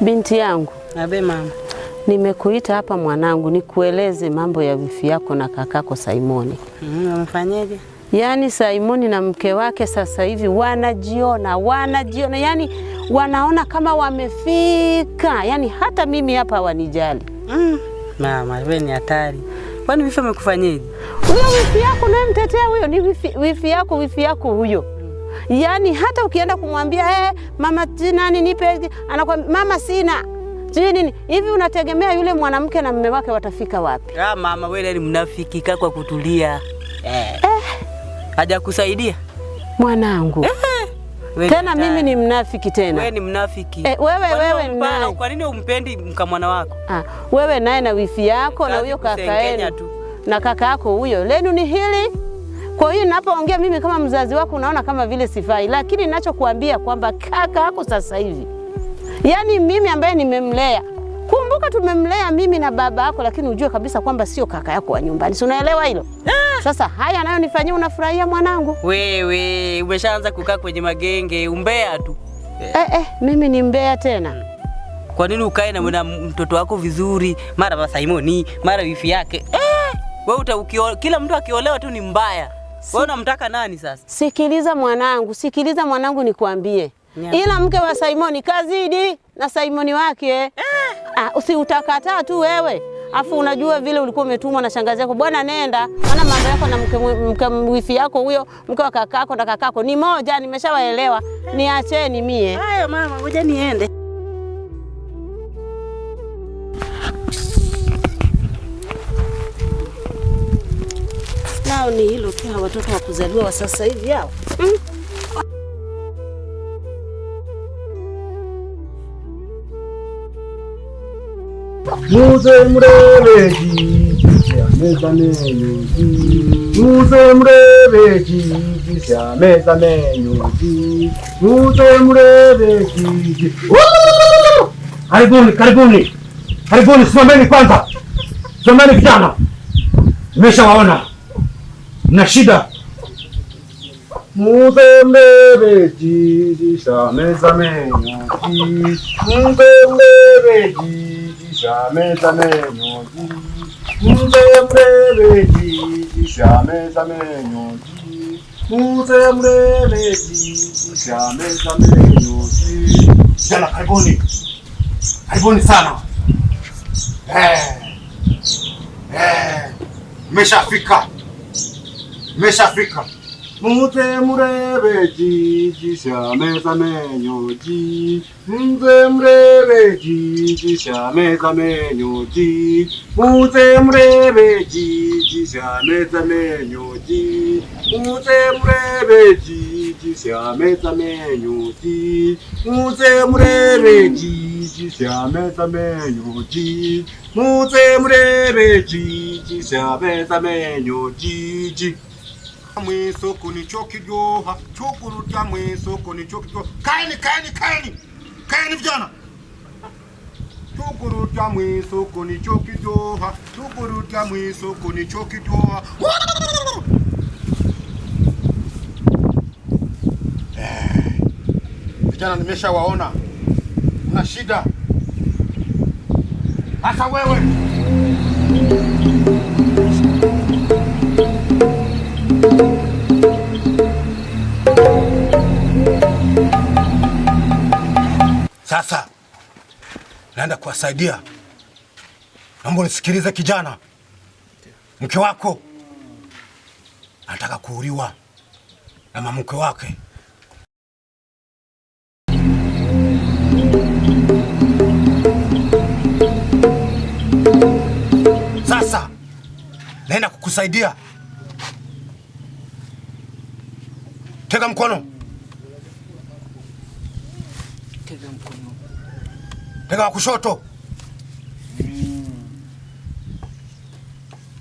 Binti yangu. Abe mama. Nimekuita hapa mwanangu nikueleze mambo ya wifi yako na kakako Simoni. Wamefanyaje? Yaani Simoni na mke wake sasa hivi wanajiona. Yaani wanaona kama wamefika. Yaani hata mimi hapa wanijali. Mama, wewe ni hatari. Kwani wifi amekufanyaje? Huyo wifi yako naye mtetea huyo ni wifi yako huyo. Yaani hata ukienda kumwambia mama nani nipe, anakuambia mama sina. Nini? Hivi unategemea yule mwanamke na mume wake watafika wapi? Mama wewe ni mnafiki, kaa kwa kutulia. Haja kusaidia mwanangu. Tena mimi ni mnafiki tena. Wewe ni mnafiki. Wewe naye. Kwa nini umpendi mkamwana wako? Wewe naye na wifi yako na huyo kaka yenu. Na kaka yako huyo. Lenu ni hili. Kwa hiyo ninapoongea mimi kama mzazi wako unaona kama vile sifai, lakini ninachokuambia kwamba kaka yako sasa hivi. Yaani mimi ambaye nimemlea. Kumbuka tumemlea mimi na baba yako, lakini ujue kabisa kwamba sio kaka yako wa nyumbani. Si unaelewa hilo? Sasa haya nayo nifanyie unafurahia mwanangu. Wewe umeshaanza kukaa kwenye magenge, umbea tu. Mimi ni mbea tena. Kwa nini ukae na mtoto wako vizuri, mara Simoni, mara wifi yake? Wewe kila mtu akiolewa tu ni mbaya. Wewe unamtaka nani sasa? Sikiliza mwanangu nikwambie. Ila mke wa Simoni kazidi na Simoni wake. Usiutakataa tu wewe. Afu unajua vile ulikuwa umetumwa na shangazi yako, bwana nenda. Maana mambo yako na mke wifi yako huyo, mke wa kakako na kakako ni moja, nimeshawaelewa. Niacheni mie. Haya mama, ngoja niende. Nao ni hilo tu, watoto wa kuzaliwa wa sasa hivi hao. Muze mrebeji meza menyuzi. Muze mrebeji meza menyuzi. Muze mrebeji. Karibuni, simameni kwanza. Simameni vijana. Nimeshawaona. Mna shida. Muze mrebeji meza menyuzi. Muze mrebeji meza menyuzi. Muze mrebeji meza menyuzi. Muze mrebeji meza menyuzi. Jana karibuni sana. Mmeshafika. Muze mrebeji meza menyuzi. Muze mrebeji meza menyuzi. Muze mrebeji meza menyuzi. Muze mrebeji meza menyuzi. Muze mrebeji meza menyuzi. Muze mrebeji meza menyuzi. Mwisoko ni chokiryoha, chokurutya mwisoko ni chokiryoha. Kaeni vijana. Chokurutya mwisoko ni chokiryoha, chokurutya mwisoko ni chokiryoha. Vijana nimeshawaona. Una shida. Hasa wewe. Sasa naenda kuwasaidia. Naomba unisikilize kijana. Mke wako anataka kuuliwa na mke wake. Sasa naenda kukusaidia. Tega mkono. Tega wa kushoto.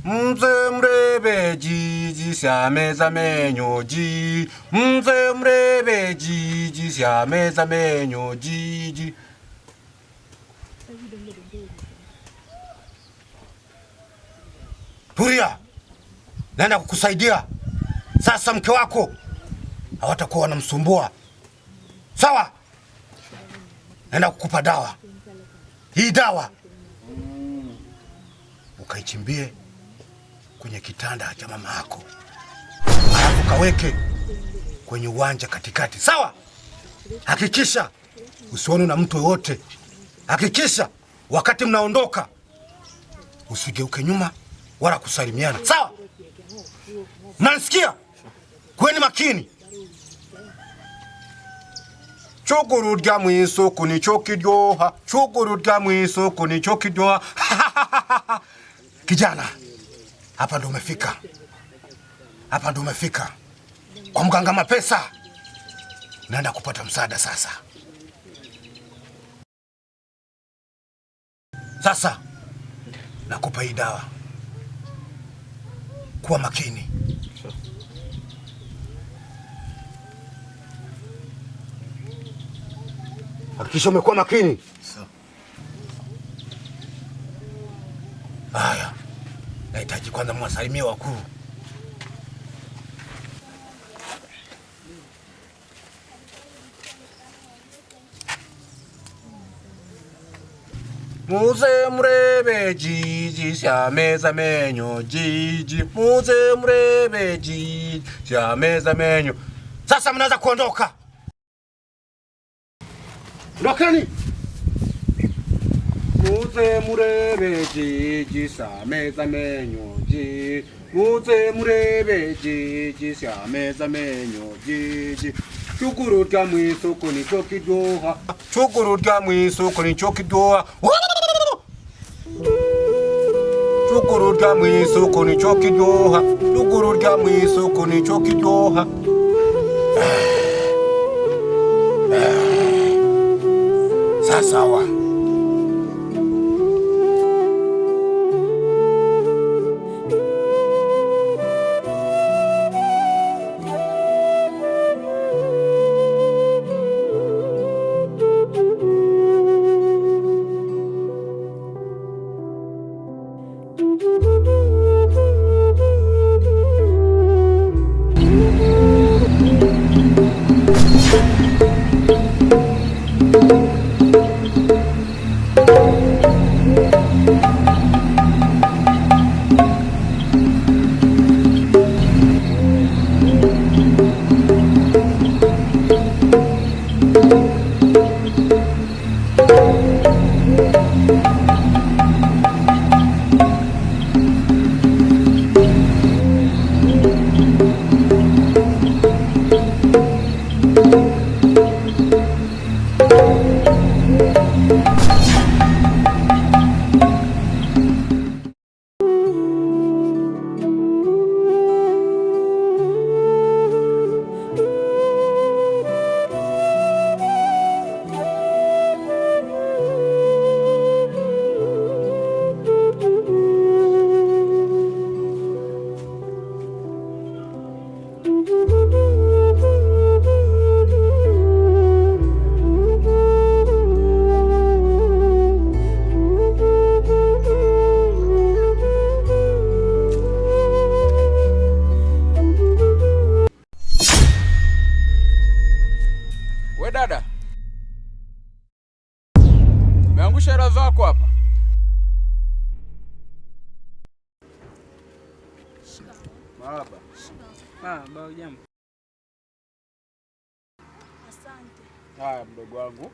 Mze mrebeji meza menyuzi. Mze mrebeji meza menyuzi. Tulia. Naenda kukusaidia. Sasa mke wako hawatakuwa wanamsumbua. Sawa? Naenda kukupa dawa. hii dawa ukaichimbie kwenye kitanda cha mama yako, alafu kaweke kwenye uwanja katikati, sawa? Hakikisha usione na mtu yoyote. Hakikisha wakati mnaondoka usigeuke nyuma wala kusalimiana, sawa? Mnanisikia? Kweni makini. Chugurudya mwisoko nicho kiryoha, chugurudya mwisoko nicho kiryoha. Kijana, hapa ndo umefika. Hapa ndo umefika. Kwa mganga Mapesa. Naenda kupata msaada sasa. Sasa nakupa hii dawa. Kuwa makini. Hakikisha umekuwa makini. Haya. Nahitaji kwanza mwasalimie wakuu. Muze murebe jiji shameza menyo jiji. Muze murebe jiji shameza menyo. Sasa mnaweza kuondoka. Ondokeni. Muze murebe jiji shameza menyo jiji. Muze murebe jiji shameza menyo jiji. Chugurudya mwisoko nicho kiryoha. Chugurudya mwisoko nicho kiryoha. Chugurudya mwisoko nicho kiryoha. Chugurudya mwisoko nicho kiryoha. Sasa wa dada, umeangusha hela zako hapa. Baba, ujambo? Asante. Haya mdogo wangu.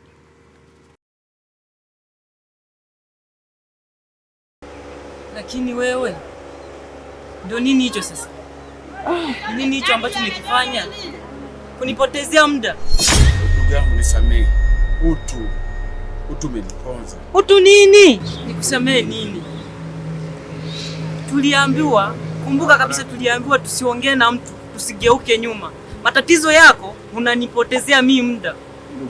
Lakini wewe ndio nini hicho sasa? Nini hicho ambacho nimekifanya? Kunipotezea muda. Ndugu yangu nisamee. Utu umeniponza. Utu nini? Nikusamee nini? Tuliambiwa, kumbuka kabisa tuliambiwa tusiongee na mtu, tusigeuke nyuma. Matatizo yako unanipotezea mimi muda.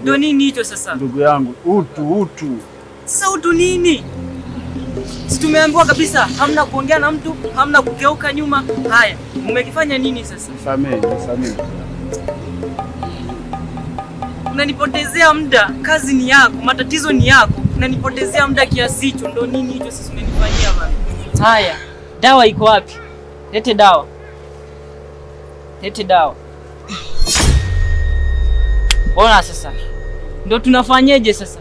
Ndio nini hicho sasa? Ndugu yangu, utu. Sasa utu nini? Si tumeambiwa kabisa hamna kuongea na mtu, hamna kugeuka nyuma. Haya, umekifanya nini sasa? Nisamee. Unanipotezea muda, kazi ni yako, matatizo ni yako. Unanipotezea muda kiasi hicho, ndio nini hicho sasa umenifanyia bana? Haya, dawa iko wapi? Lete dawa. Ona sasa. Ndio tunafanyeje sasa?